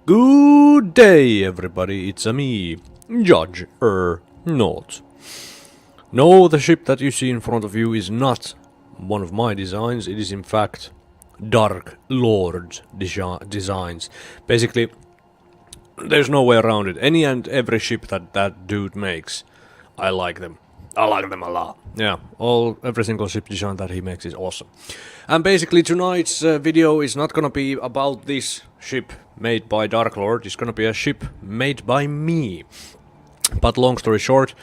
Good day, everybody, it's me, Judge Not. No, the ship that you see in front of you is not one of my designs, it is in fact Dark Lord's designs. Basically, there's no way around it. Any and every ship that dude makes, I like them. I like them a lot. Yeah, every single ship design that he makes is awesome. And basically tonight's video is not gonna be about this ship made by Dark Lord, it's gonna be a ship made by me. But long story short,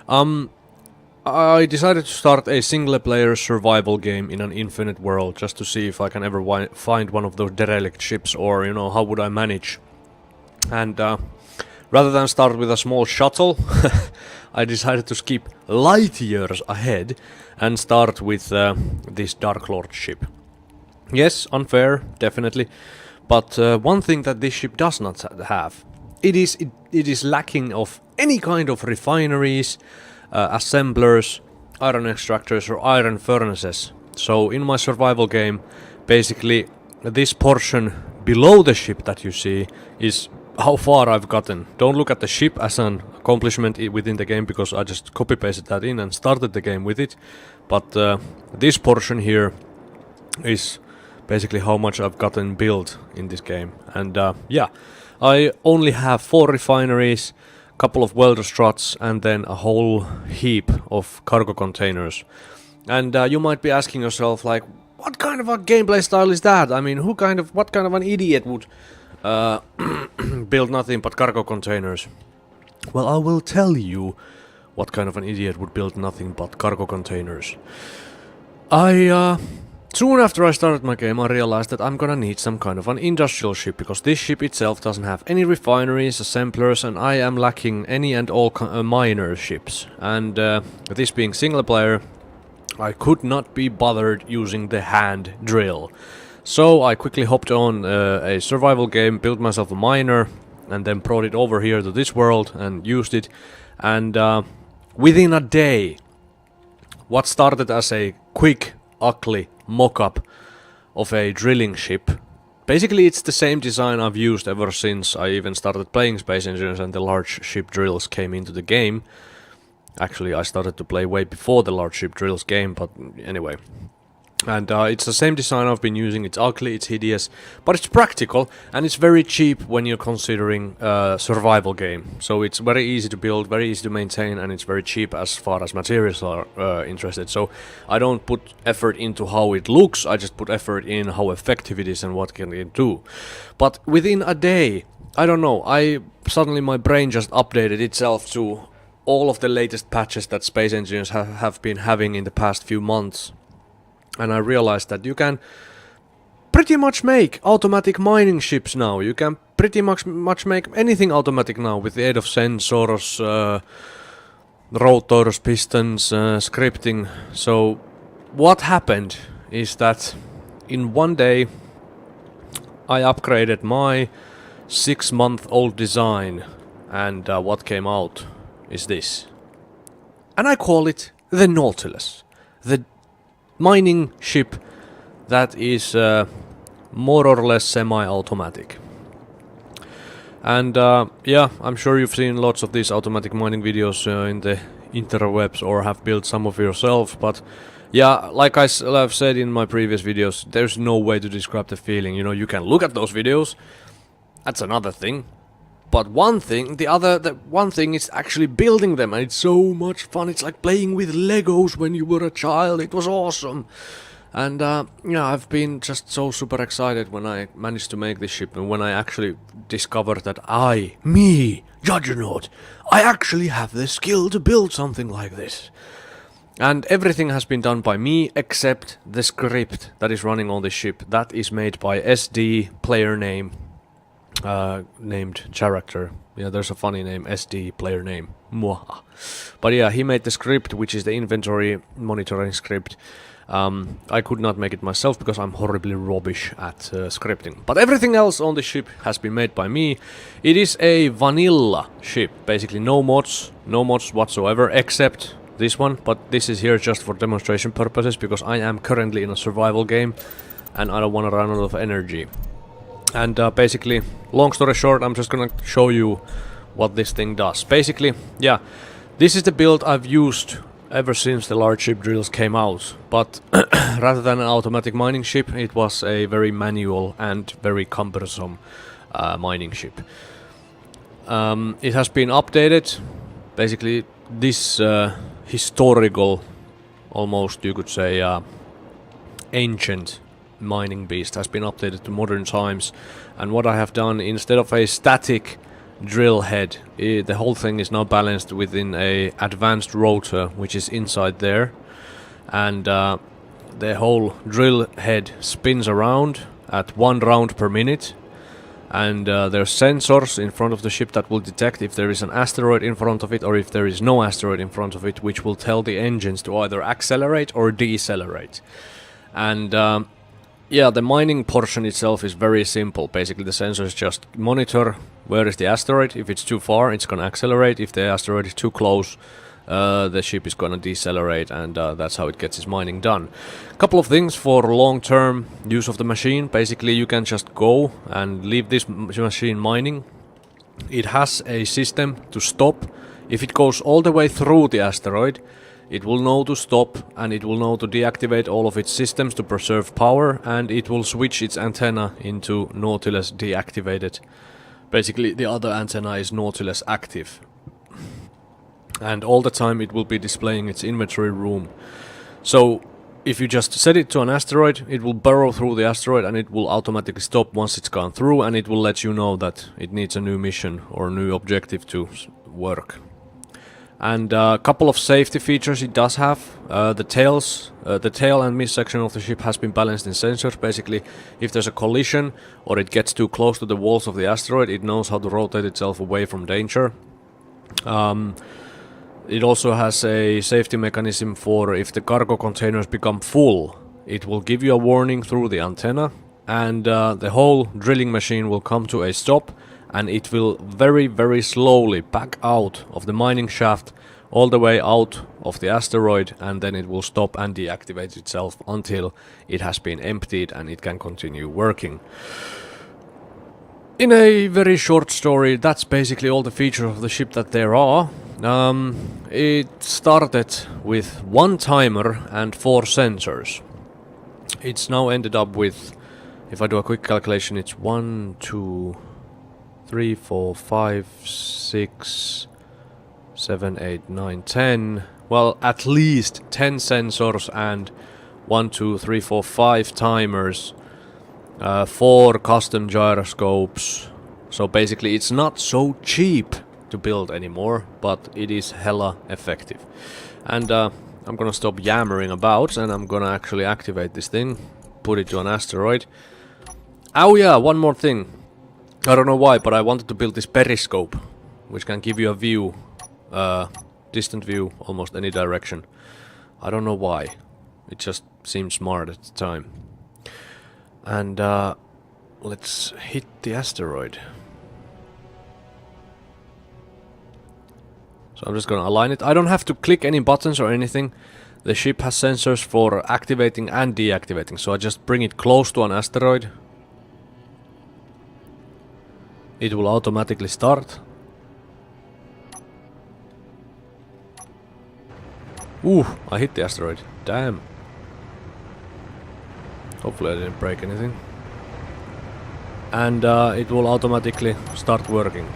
I decided to start a single player survival game in an infinite world just to see if I can ever find one of those derelict ships, or you know, how would I manage. And rather than start with a small shuttle, I decided to skip light years ahead and start with this Dark Lord ship. Yes, unfair, definitely, but one thing that this ship does not have, it is lacking of any kind of refineries, assemblers, iron extractors or iron furnaces. So in my survival game, basically this portion below the ship that you see is how far I've gotten. Don't look at the ship as an accomplishment within the game, because I just copy pasted that in and started the game with it. But this portion here is basically how much I've gotten built in this game. And yeah, I only have 4 refineries, couple of welder struts, and then a whole heap of cargo containers. And you might be asking yourself, like, what kind of a gameplay style is that? I mean, what kind of an idiot would build nothing but cargo containers? Well, I will tell you what kind of an idiot would build nothing but cargo containers. Soon after I started my game, I realized that I'm gonna need some kind of an industrial ship, because this ship itself doesn't have any refineries, assemblers, and I am lacking any and all miner ships. And this being single player, I could not be bothered using the hand drill. So I quickly hopped on a survival game, built myself a miner, and then brought it over here to this world and used it. And within a day, what started as a quick, ugly mock-up of a drilling ship, basically it's the same design I've used ever since I even started playing Space Engineers and the large ship drills came into the game. Actually, I started to play way before the large ship drills game, but anyway. And it's the same design I've been using. It's ugly, it's hideous, but it's practical, and it's very cheap when you're considering a survival game. So it's very easy to build, very easy to maintain, and it's very cheap as far as materials are interested. So I don't put effort into how it looks, I just put effort in how effective it is and what can it do. But within a day, I don't know, suddenly my brain just updated itself to all of the latest patches that Space Engineers have been having in the past few months. And I realized that you can pretty much make automatic mining ships now. You can pretty much make anything automatic now with the aid of sensors, rotors, pistons, scripting. So what happened is that in one day I upgraded my 6-month-old design, and what came out is this. And I call it the Nautilus. The mining ship that is more or less semi-automatic. And yeah, I'm sure you've seen lots of these automatic mining videos in the interwebs, or have built some of yourself, but yeah, like I've said in my previous videos, there's no way to describe the feeling. You know, you can look at those videos, that's another thing. But the one thing is actually building them, and it's so much fun. It's like playing with Legos when you were a child. It was awesome. And yeah, I've been just so super excited when I managed to make this ship, and when I actually discovered that me, Judgernaut, I actually have the skill to build something like this. And everything has been done by me except the script that is running on this ship. That is made by SD player name. Named character. Yeah, there's a funny name, SD player name. Mwah. But yeah, he made the script, which is the inventory monitoring script. I could not make it myself because I'm horribly rubbish at scripting. But everything else on the ship has been made by me. It is a vanilla ship, basically no mods whatsoever, except this one. But this is here just for demonstration purposes, because I am currently in a survival game and I don't want to run out of energy. And basically, long story short, I'm just gonna show you what this thing does. Basically, yeah, this is the build I've used ever since the large ship drills came out, but rather than an automatic mining ship, it was a very manual and very cumbersome mining ship. It has been updated. Basically, this historical, almost you could say ancient mining beast has been updated to modern times, and what I have done, instead of a static drill head, the whole thing is now balanced within a advanced rotor which is inside there, and the whole drill head spins around at 1 round per minute, and there's sensors in front of the ship that will detect if there is an asteroid in front of it or if there is no asteroid in front of it, which will tell the engines to either accelerate or decelerate. And yeah, the mining portion itself is very simple. Basically, the sensors just monitor where is the asteroid. If it's too far, it's gonna accelerate. If the asteroid is too close, the ship is gonna decelerate, and that's how it gets its mining done. Couple of things for long-term use of the machine. Basically, you can just go and leave this machine mining. It has a system to stop. If it goes all the way through the asteroid, it will know to stop, and it will know to deactivate all of its systems to preserve power, and it will switch its antenna into Nautilus deactivated. Basically, the other antenna is Nautilus active. And all the time it will be displaying its inventory room. So, if you just set it to an asteroid, it will burrow through the asteroid and it will automatically stop once it's gone through, and it will let you know that it needs a new mission or a new objective to work. And a couple of safety features it does have. The tail and midsection of the ship has been balanced in sensors. Basically, if there's a collision or it gets too close to the walls of the asteroid, it knows how to rotate itself away from danger. It also has a safety mechanism for if the cargo containers become full. It will give you a warning through the antenna, and the whole drilling machine will come to a stop, and it will very, very slowly back out of the mining shaft all the way out of the asteroid, and then it will stop and deactivate itself until it has been emptied and it can continue working. In a very short story, that's basically all the features of the ship that there are. It started with 1 timer and 4 sensors. It's now ended up with, if I do a quick calculation, it's 1, 2, 3, 4, 5, 6, 7, 8, 9, 10. Well, at least 10 sensors and 1, 2, 3, 4, 5 timers, 4 custom gyroscopes. So basically it's not so cheap to build anymore, but it is hella effective. And I'm gonna stop yammering about, and I'm gonna actually activate this thing, put it to an asteroid. Oh yeah, one more thing. I don't know why, but I wanted to build this periscope, which can give you a view, distant view, almost any direction. I don't know why. It just seemed smart at the time. And let's hit the asteroid. So I'm just gonna align it. I don't have to click any buttons or anything. The ship has sensors for activating and deactivating, so I just bring it close to an asteroid. It will automatically start. Ooh, I hit the asteroid. Damn. Hopefully I didn't break anything. And it will automatically start working.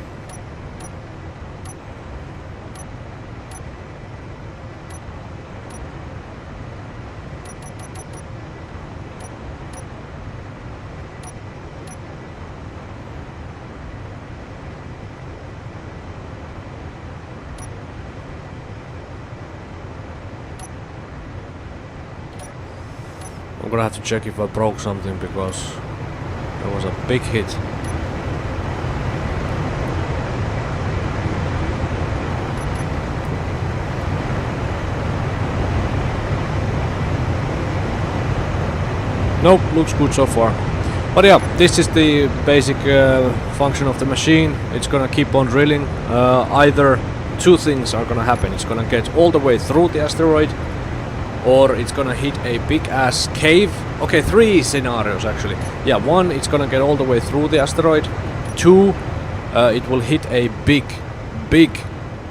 I'm gonna have to check if I broke something, because there was a big hit. Nope, looks good so far. But yeah, this is the basic function of the machine. It's gonna keep on drilling. Either 2 things are gonna happen. It's gonna get all the way through the asteroid, or it's gonna hit a big ass cave. Okay, 3 scenarios actually. Yeah, 1, it's gonna get all the way through the asteroid. 2, it will hit a big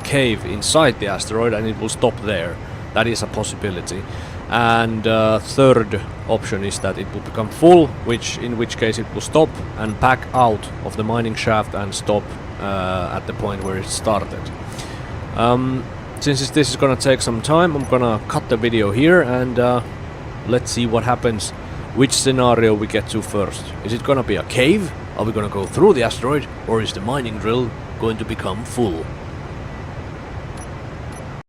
cave inside the asteroid and it will stop there. That is a possibility. And third option is that it will become full, in which case it will stop and back out of the mining shaft and stop at the point where it started. Since this is gonna take some time, I'm gonna cut the video here and let's see what happens, which scenario we get to first. Is it gonna be a cave? Are we gonna go through the asteroid? Or is the mining drill going to become full?